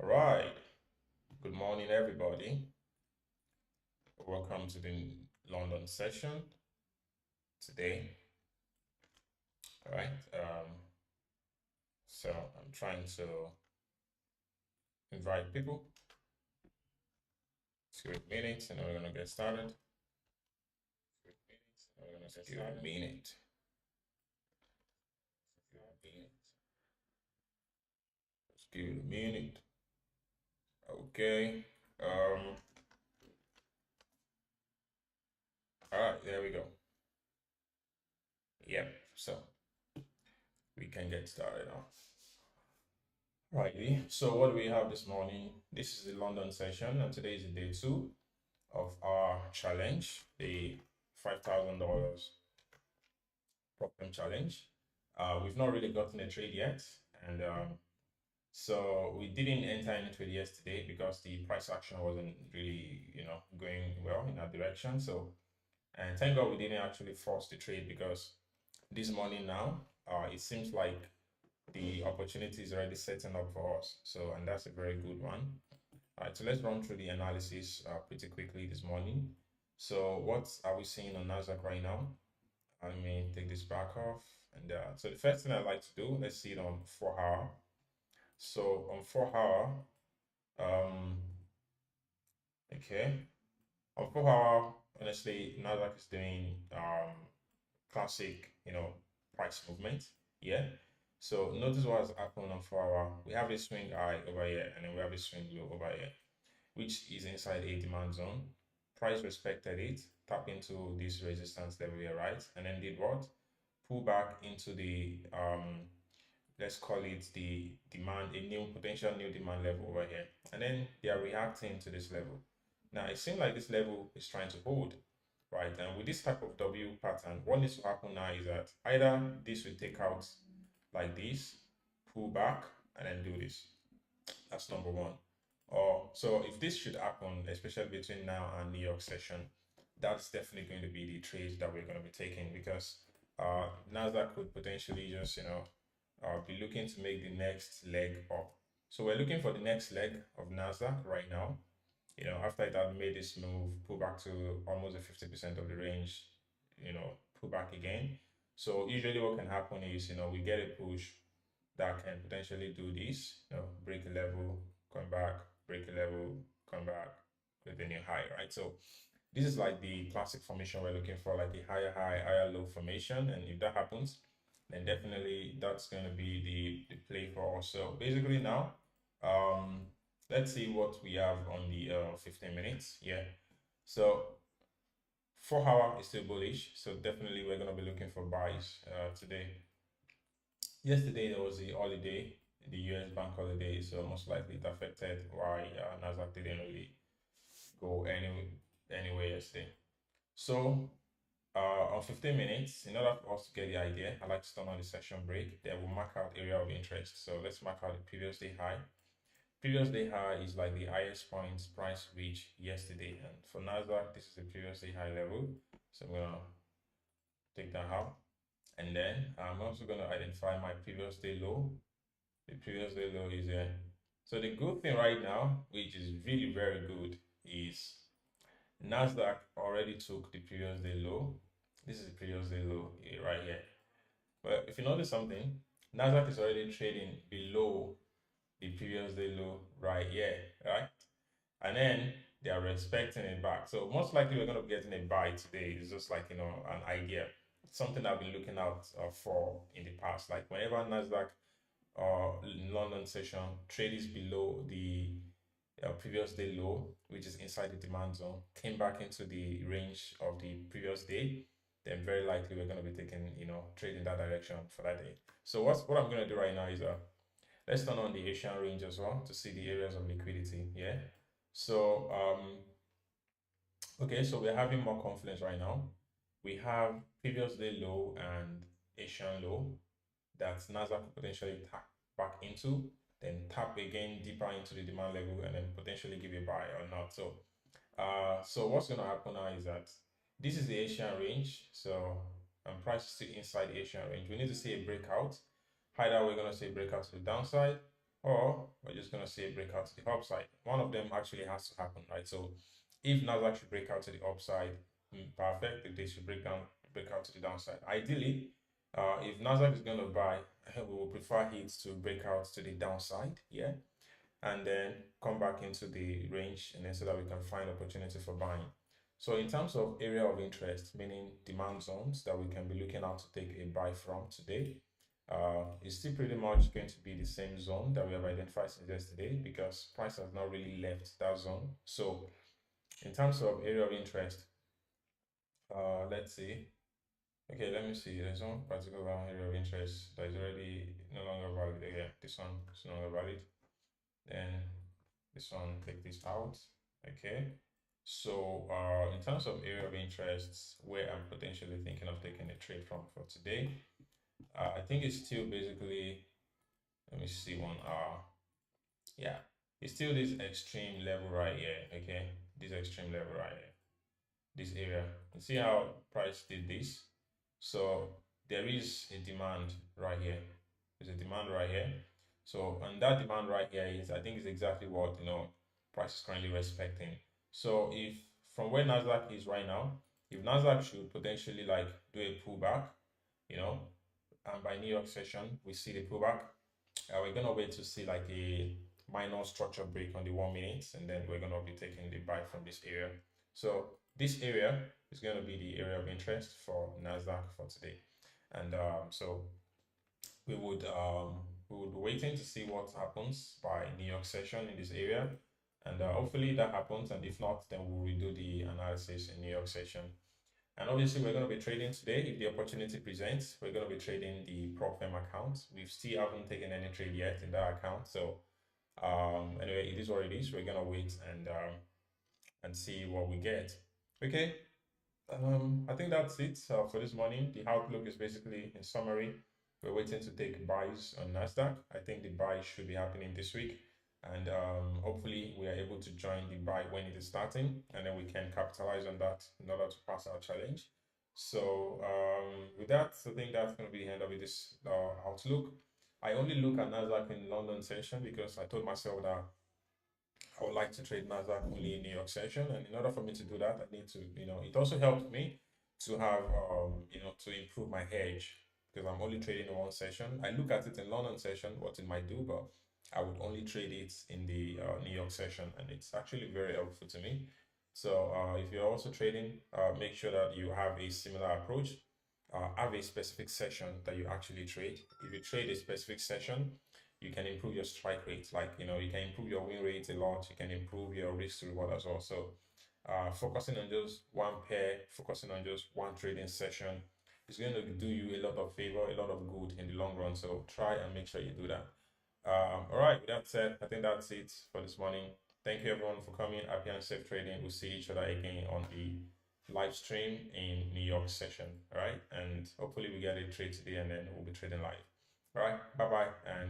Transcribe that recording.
All right. Good morning, everybody. Welcome to the London session today. All right. So I'm trying to invite people. Just give it a minute, and we're gonna get started. Just give it a minute. Just give it a minute. Okay. All right. There we go. Yep. So we can get started now. Righty. So what do we have this morning? This is the London session, and today is day 2 of our challenge, the $5,000 problem challenge. We've not really gotten a trade yet, and so we didn't enter any trade yesterday because the price action wasn't really, going well in that direction. So, and thank God we didn't actually force the trade because this morning now, it seems like the opportunity is already setting up for us. So, and that's a very good one. All right, so let's run through the analysis pretty quickly this morning. So what are we seeing on NASDAQ right now? Let me take this back off. And so the first thing I'd like to do, let's see it on 4-hour. So on 4-hour, okay, on 4-hour, honestly, NASDAQ is doing classic, price movement. Yeah. So notice what has happened on 4-hour. We have a swing high over here, and then we have a swing low over here, which is inside a demand zone. Price respected it, tap into this resistance level here, right? And then did what? Pull back into the let's call it the demand, a new potential new demand level over here. And then they are reacting to this level. Now it seems like this level is trying to hold, right? And with this type of W pattern, what needs to happen now is that either this will take out like this, pull back, and then do this. That's number one. Or so if this should happen, especially between now and New York session, that's definitely going to be the trade that we're going to be taking because NASDAQ could potentially just be looking to make the next leg up. So we're looking for the next leg of NASDAQ right now. After it had made this move, pull back to almost a 50% of the range, pull back again. So usually what can happen is, we get a push that can potentially do this, break a level, come back, break a level, come back with a new high, right? So this is like the classic formation we're looking for, like a higher high, higher low formation. And if that happens, then definitely that's going to be the play for us. So basically now, let's see what we have on the 15 minutes. Yeah. So 4-hour is still bullish. So definitely we're going to be looking for buys today. Yesterday there was a holiday, the US bank holiday, so most likely it affected why NASDAQ didn't really go anywhere yesterday. So on 15 minutes, in order for us to get the idea, I like to turn on the session break. Then we'll mark out area of interest. So let's mark out the previous day high. Previous day high is like the highest points price reached yesterday. And for NASDAQ, this is the previous day high level. So I'm gonna take that out. And then I'm also going to identify my previous day low. The previous day low is there. So the good thing right now, which is really very good, is NASDAQ already took the previous day low. This is the previous day low right here. But if you notice something, NASDAQ is already trading below the previous day low right here, right? And then they are respecting it back. So most likely we're going to be getting a buy today. It's just like, an idea. Something I've been looking out for in the past. Like whenever NASDAQ or London session trades below the previous day low, which is inside the demand zone, came back into the range of the previous day, then very likely we're going to be taking, trade in that direction for that day. So what I'm going to do right now is let's turn on the Asian range as well to see the areas of liquidity. Yeah. So okay, so we're having more confidence right now. We have previous day low and Asian low that NASDAQ could potentially tap back into, then tap again deeper into the demand level, and then potentially give a buy or not. So what's going to happen now is that this is the Asian range. So price is still inside the Asian range. We need to see a breakout. Either we're going to see a breakout to the downside, or we're just gonna see a breakout to the upside. One of them actually has to happen, right? So if NASDAQ should break out to the upside, perfect. If they should break out to the downside. Ideally, if NASDAQ is gonna buy, we will prefer it to break out to the downside, yeah, and then come back into the range, and then so that we can find opportunity for buying. So in terms of area of interest, meaning demand zones that we can be looking at to take a buy from today, it's still pretty much going to be the same zone that we have identified since yesterday, because price has not really left that zone. So in terms of area of interest, let's see. Okay, let me see. There's one particular area of interest that is already no longer valid. Yeah, this one is no longer valid. Then this one, take this out. Okay. So in terms of area of interest, where I'm potentially thinking of taking a trade from for today, I think it's still basically, let me see one. Yeah, it's still this extreme level right here. Okay, this extreme level right here, this area. You see how price did this? So there is a demand right here. There's a demand right here. So and that demand right here is, I think, is exactly what price is currently respecting. So if from where NASDAQ is right now, if NASDAQ should potentially like do a pullback, you know, and by New York session we see the pullback, we're gonna wait to see like a minor structure break on the 1 minute, and then we're gonna be taking the buy from this area. So this area is gonna be the area of interest for NASDAQ for today, and so we would be waiting to see what happens by New York session in this area, and hopefully that happens. And if not, then we'll redo the analysis in New York session. And obviously, we're going to be trading today. If the opportunity presents, we're going to be trading the PropFM account. We still haven't taken any trade yet in that account. So anyway, it is what it is. We're going to wait and see what we get. Okay. I think that's it for this morning. The outlook is basically, in summary, we're waiting to take buys on NASDAQ. I think the buy should be happening this week. And hopefully we are able to join the buy when it is starting, and then we can capitalize on that in order to pass our challenge. So with that, I think that's going to be the end of this outlook. I only look at NASDAQ in London session because I told myself that I would like to trade NASDAQ only in New York session. And in order for me to do that, I need to, it also helps me to have, to improve my hedge, because I'm only trading in one session. I look at it in London session, what it might do, but I would only trade it in the New York session, and it's actually very helpful to me. So if you're also trading, make sure that you have a similar approach. Have a specific session that you actually trade. If you trade a specific session, you can improve your strike rate. Like, you can improve your win rate a lot. You can improve your risk to reward as well. So focusing on just one pair, focusing on just one trading session is going to do you a lot of favor, a lot of good in the long run. So try and make sure you do that. All right, with that said, I think that's it for this morning. Thank you everyone for coming. Happy and safe trading. We'll see each other again on the live stream in New York session. All right, and hopefully we get a trade today, and then we'll be trading live. All right, bye bye, and